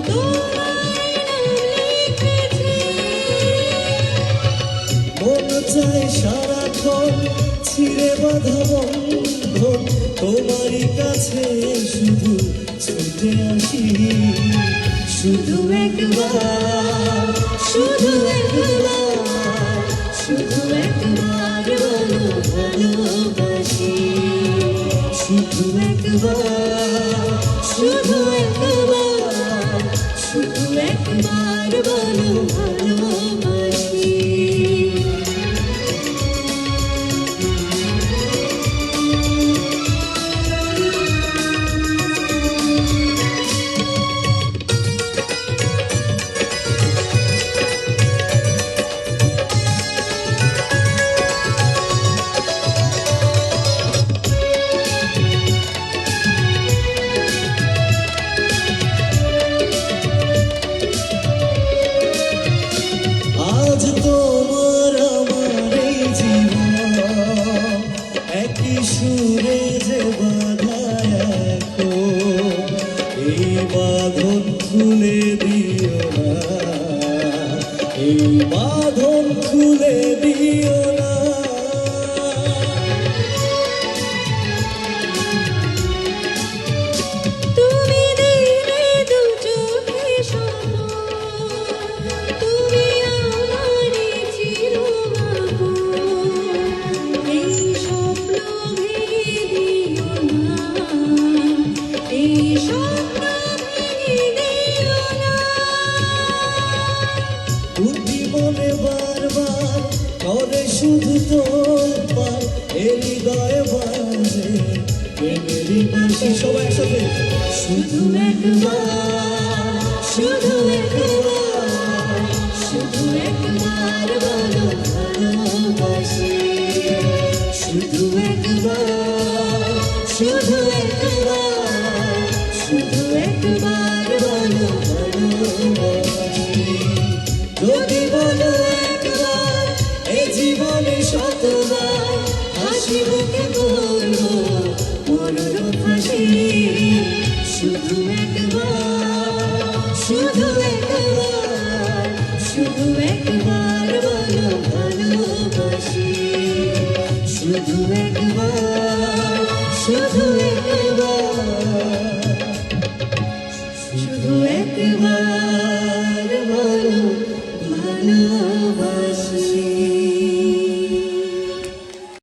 তোমার নাম লিখেছি। মন চায় সারাক্ষণ ছিঁড়ে বাঁধা বন্ধন, তোমারই কাছে শুধু ছুটে আসি। শুধু একবার, শুধু একবার, শুধু একবার বলো ভালোবাসি। শুধু একবার, শুধু একবার, শুধু একবার বলো ভালোবাসি। আজ তোমার আমার এই জীবন একই সুরে যে বাঁধা এখন, এই বাঁধন খুলে দিও না, এই বাঁধন খুলে দিও না। তুমি দিলে দু চোখে স্বপ্ন, তুমি আমারই চিরআপন। এই স্বপ্ন ভেঙে দিও না, এই স্বপ্ন ভেঙে দিও না। দুটি মনে বারবার করে শুধু তোলপাড়, এ হৃদয়ে বাজে প্রেমেরই বাঁশি। সবাই একসাথে শুধু একবার, শুধু একবার, শুধু একবার বলো ভালোবাসি। শুধু একবার, শুধু একবার, শুধু একবার বলো ভালোবাসি। যদি বলো একবার, এ জীবনে শতবার হাসি মুখে বলবো মরণ ফাঁসি। শুধু একবার, শুধু একবার, শুধু একবার বলো ভালোবাসি। শুধু একবার, শুধু একবার, শুধু একবার।